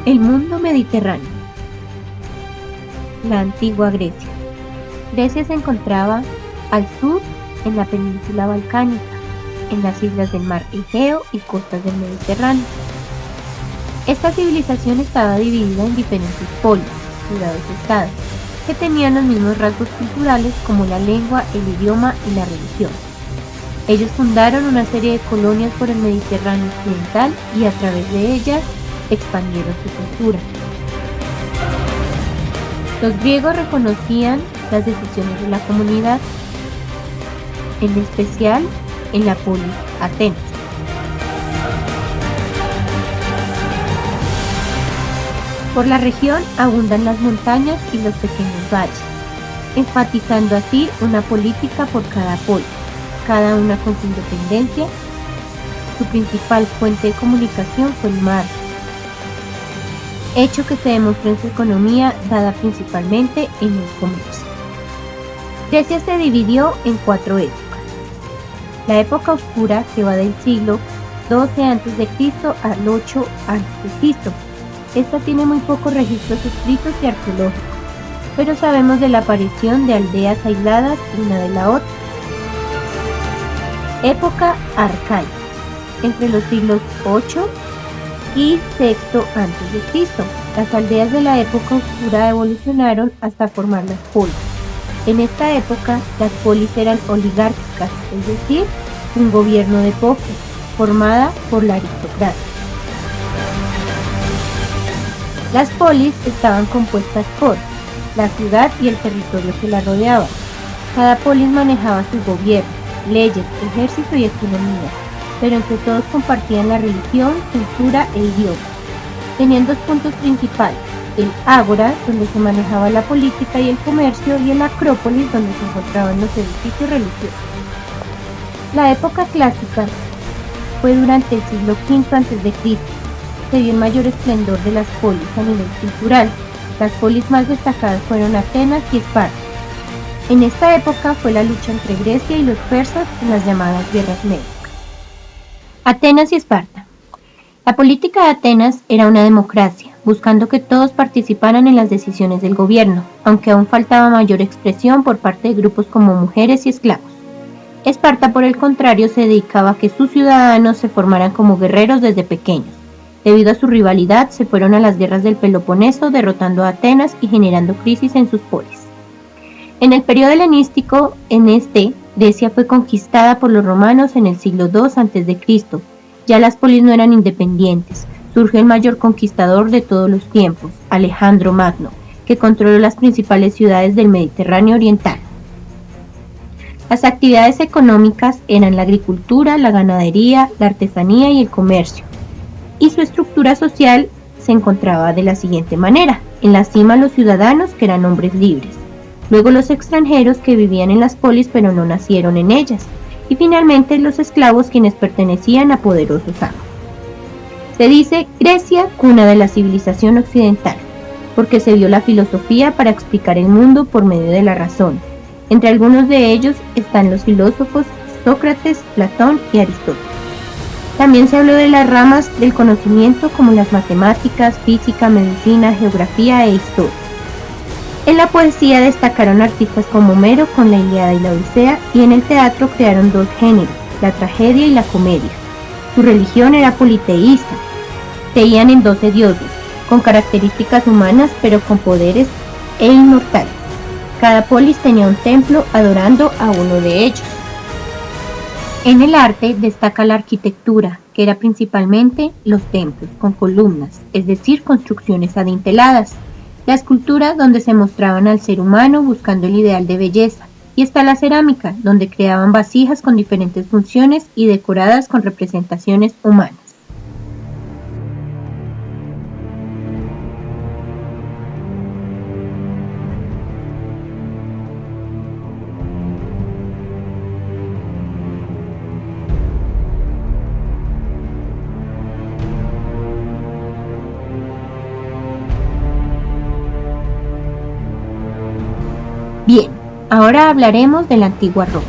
El mundo mediterráneo. La antigua Grecia. Grecia se encontraba al sur en la península balcánica, en las islas del mar Egeo y costas del Mediterráneo. Esta civilización estaba dividida en diferentes polis, ciudades-estados, que tenían los mismos rasgos culturales como la lengua, el idioma y la religión. Ellos fundaron una serie de colonias por el Mediterráneo occidental y a través de ellas expandieron su cultura. Los griegos reconocían las decisiones de la comunidad, en especial en la polis Atenas. Por la región abundan las montañas y los pequeños valles, enfatizando así una política por cada polis, cada una con su independencia. Su principal fuente de comunicación fue el mar, hecho que se demostró en su economía dada principalmente en el comercio. Grecia se dividió en 4 épocas. La época oscura, que va del siglo XII a.C. al 8 a.C. Esta tiene muy pocos registros escritos y arqueológicos, pero sabemos de la aparición de aldeas aisladas una de la otra. Época arcaica, entre los siglos 8 y VI a.C. Las aldeas de la época oscura evolucionaron hasta formar las polis. En esta época, las polis eran oligárquicas, es decir, un gobierno de pocos, formada por la aristocracia. Las polis estaban compuestas por la ciudad y el territorio que la rodeaba. Cada polis manejaba su gobierno, leyes, ejército y economía, pero entre todos compartían la religión, cultura e idioma. Tenían 2 puntos principales: el ágora, donde se manejaba la política y el comercio, y el acrópolis, donde se encontraban los edificios religiosos. La época clásica fue durante el siglo V a.C. Se vio el mayor esplendor de las polis a nivel cultural. Las polis más destacadas fueron Atenas y Esparta. En esta época fue la lucha entre Grecia y los persas en las llamadas guerras médicas. Atenas y Esparta. La política de Atenas era una democracia, buscando que todos participaran en las decisiones del gobierno, aunque aún faltaba mayor expresión por parte de grupos como mujeres y esclavos. Esparta, por el contrario, se dedicaba a que sus ciudadanos se formaran como guerreros desde pequeños. Debido a su rivalidad, se fueron a las guerras del Peloponeso, derrotando a Atenas y generando crisis en sus polis. En el periodo helenístico, Grecia fue conquistada por los romanos en el siglo II a.C. Ya las polis no eran independientes. Surgió el mayor conquistador de todos los tiempos, Alejandro Magno, que controló las principales ciudades del Mediterráneo oriental. Las actividades económicas eran la agricultura, la ganadería, la artesanía y el comercio. Y su estructura social se encontraba de la siguiente manera: en la cima los ciudadanos, que eran hombres libres, luego los extranjeros que vivían en las polis pero no nacieron en ellas, y finalmente los esclavos, quienes pertenecían a poderosos amos. Se dice Grecia, cuna de la civilización occidental, porque se vio la filosofía para explicar el mundo por medio de la razón. Entre algunos de ellos están los filósofos Sócrates, Platón y Aristóteles. También se habló de las ramas del conocimiento como las matemáticas, física, medicina, geografía e historia. En la poesía destacaron artistas como Homero con la Ilíada y la Odisea, y en el teatro crearon 2 géneros, la tragedia y la comedia. Su religión era politeísta. Creían en 12 dioses, con características humanas pero con poderes e inmortales. Cada polis tenía un templo adorando a uno de ellos. En el arte destaca la arquitectura, que era principalmente los templos con columnas, es decir, construcciones adinteladas. La escultura, donde se mostraban al ser humano buscando el ideal de belleza. Y está la cerámica, donde creaban vasijas con diferentes funciones y decoradas con representaciones humanas. Bien, ahora hablaremos de la antigua Roma.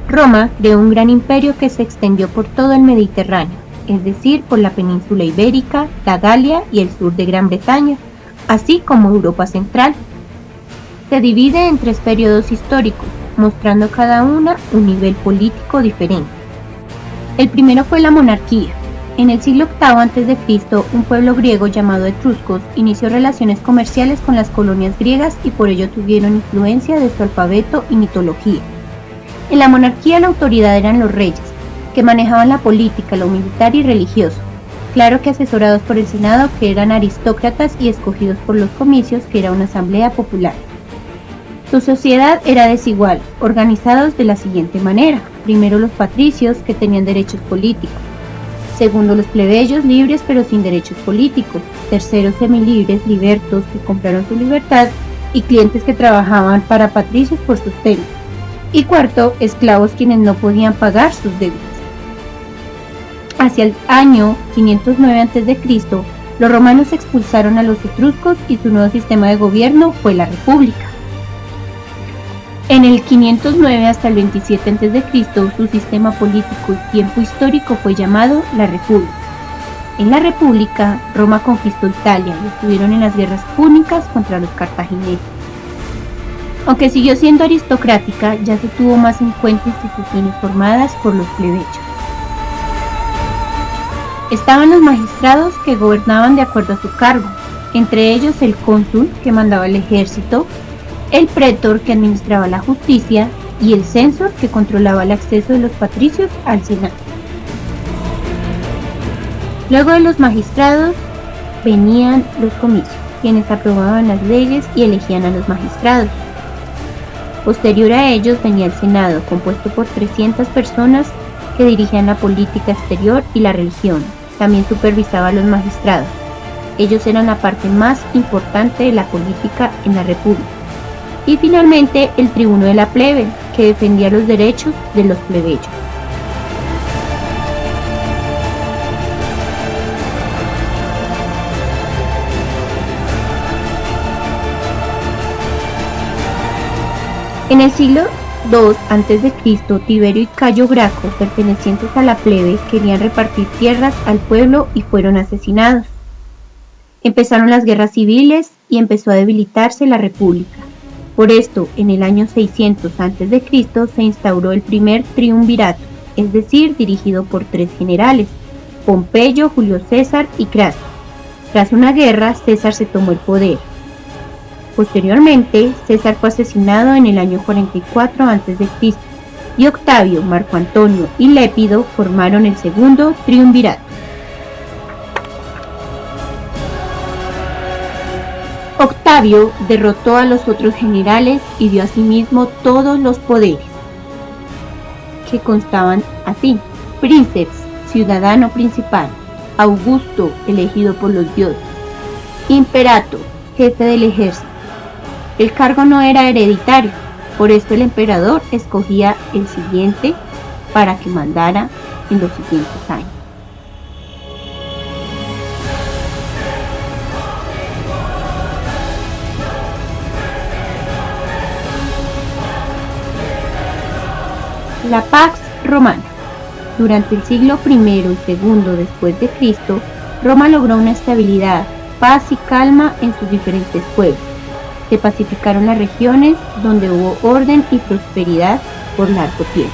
Roma creó un gran imperio que se extendió por todo el Mediterráneo. es decir, por la península ibérica, la Galia y el sur de Gran Bretaña, así como Europa Central. Se divide en 3 periodos históricos, mostrando cada una un nivel político diferente. El primero fue la monarquía. En el siglo VIII a.C., un pueblo griego llamado etruscos inició relaciones comerciales con las colonias griegas y por ello tuvieron influencia de su alfabeto y mitología. En la monarquía la autoridad eran los reyes, que manejaban la política, lo militar y religioso, claro que asesorados por el Senado, que eran aristócratas y escogidos por los comicios, que era una asamblea popular. Su sociedad era desigual, organizados de la siguiente manera: primero los patricios, que tenían derechos políticos; segundo los plebeyos, libres pero sin derechos políticos; tercero semilibres, libertos, que compraron su libertad, y clientes que trabajaban para patricios por sustento; y cuarto, esclavos, quienes no podían pagar sus deudas. Hacia el año 509 a.C., los romanos expulsaron a los etruscos y su nuevo sistema de gobierno fue la república. En el 509 hasta el 27 a.C., su sistema político y tiempo histórico fue llamado la República. En la República, Roma conquistó Italia y estuvieron en las guerras púnicas contra los cartagineses. Aunque siguió siendo aristocrática, ya se tuvo más en cuenta instituciones formadas por los plebeyos. Estaban los magistrados, que gobernaban de acuerdo a su cargo, entre ellos el cónsul, que mandaba el ejército, el pretor, que administraba la justicia, y el censor, que controlaba el acceso de los patricios al Senado. Luego de los magistrados venían los comicios, quienes aprobaban las leyes y elegían a los magistrados. Posterior a ellos venía el Senado, compuesto por 300 personas que dirigían la política exterior y la religión. También supervisaba a los magistrados. Ellos eran la parte más importante de la política en la República. Y finalmente el tribuno de la plebe, que defendía los derechos de los plebeyos. En el siglo II a.C., Tiberio y Cayo Graco, pertenecientes a la plebe, querían repartir tierras al pueblo y fueron asesinados. Empezaron las guerras civiles y empezó a debilitarse la república. Por esto, en el año 600 a.C. se instauró el primer triunvirato, es decir, dirigido por 3 generales: Pompeyo, Julio César y Craso. Tras una guerra, César se tomó el poder. Posteriormente, César fue asesinado en el año 44 a.C. y Octavio, Marco Antonio y Lépido formaron el segundo triunvirato. Octavio derrotó a los otros generales y dio a sí mismo todos los poderes, que constaban así: Princeps, ciudadano principal; Augusto, elegido por los dioses; Imperator, jefe del ejército. El cargo no era hereditario, por esto el emperador escogía el siguiente para que mandara en los siguientes años. La Pax Romana. Durante el siglo I y II después de Cristo, Roma logró una estabilidad, paz y calma en sus diferentes pueblos. Se pacificaron las regiones donde hubo orden y prosperidad por largo tiempo.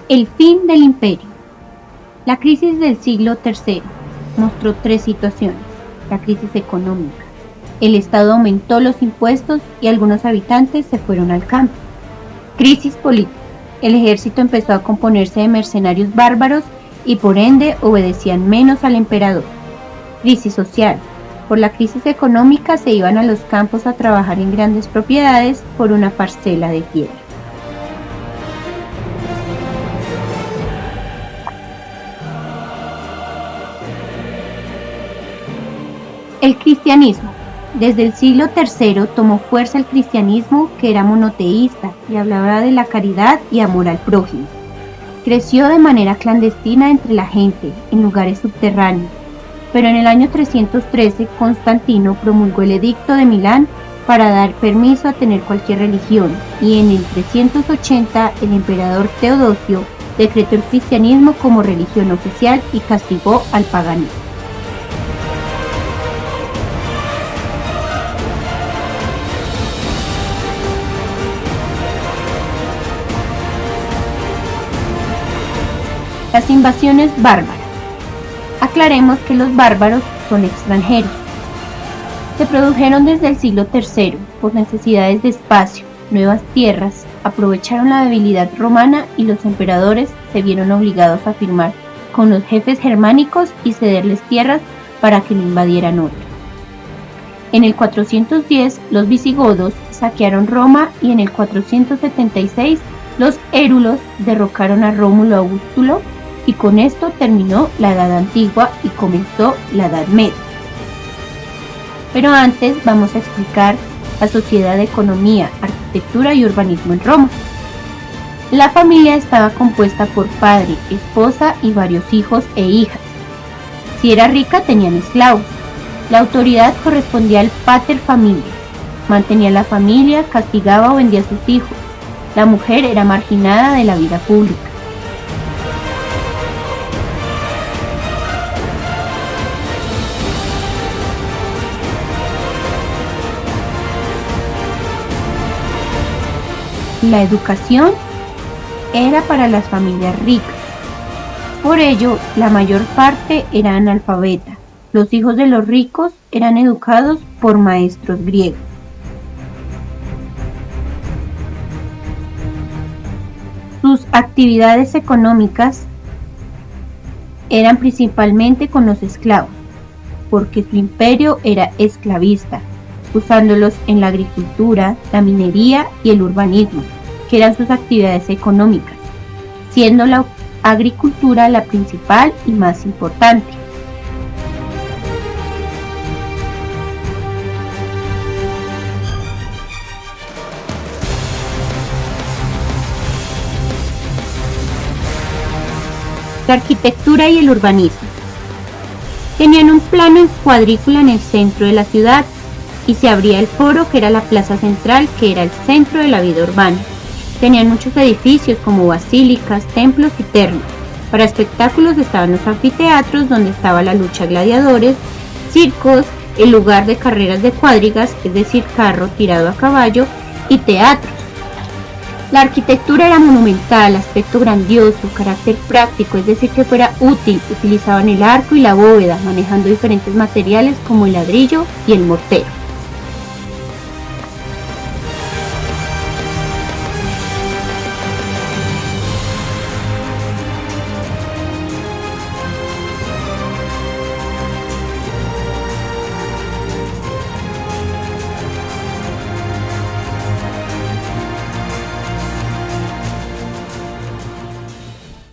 El fin del imperio. La crisis del siglo III mostró 3 situaciones. La crisis económica. El Estado aumentó los impuestos y algunos habitantes se fueron al campo. Crisis política. El ejército empezó a componerse de mercenarios bárbaros y por ende obedecían menos al emperador. Crisis social. Por la crisis económica se iban a los campos a trabajar en grandes propiedades por una parcela de tierra. El cristianismo. Desde el siglo III tomó fuerza el cristianismo, que era monoteísta y hablaba de la caridad y amor al prójimo. Creció de manera clandestina entre la gente, en lugares subterráneos, pero en el año 313 Constantino promulgó el Edicto de Milán para dar permiso a tener cualquier religión, y en el 380 el emperador Teodosio decretó el cristianismo como religión oficial y castigó al paganismo. Las invasiones bárbaras. Aclaremos que los bárbaros son extranjeros. Se produjeron desde el siglo III por necesidades de espacio, nuevas tierras, aprovecharon la debilidad romana y los emperadores se vieron obligados a firmar con los jefes germánicos y cederles tierras para que no invadieran otros. En el 410 los visigodos saquearon Roma y en el 476 los érulos derrocaron a Rómulo Augustulo, y con esto terminó la Edad Antigua y comenzó la Edad Media. Pero antes vamos a explicar la sociedad de economía, arquitectura y urbanismo en Roma. La familia estaba compuesta por padre, esposa y varios hijos e hijas. Si era rica tenían esclavos. La autoridad correspondía al pater familias. Mantenía la familia, castigaba o vendía a sus hijos. La mujer era marginada de la vida pública. La educación era para las familias ricas. Por ello, la mayor parte era analfabeta. Los hijos de los ricos eran educados por maestros griegos. Sus actividades económicas eran principalmente con los esclavos, porque su imperio era esclavista, usándolos en la agricultura, la minería y el urbanismo, que eran sus actividades económicas, siendo la agricultura la principal y más importante. La arquitectura y el urbanismo. Tenían un plano en cuadrícula en el centro de la ciudad y se abría el foro, que era la plaza central, que era el centro de la vida urbana. Tenían muchos edificios como basílicas, templos y termas. Para espectáculos estaban los anfiteatros, donde estaba la lucha de gladiadores, circos, el lugar de carreras de cuadrigas, es decir, carro tirado a caballo, y teatros. La arquitectura era monumental, aspecto grandioso, carácter práctico, es decir, que fuera útil. Utilizaban el arco y la bóveda, manejando diferentes materiales como el ladrillo y el mortero.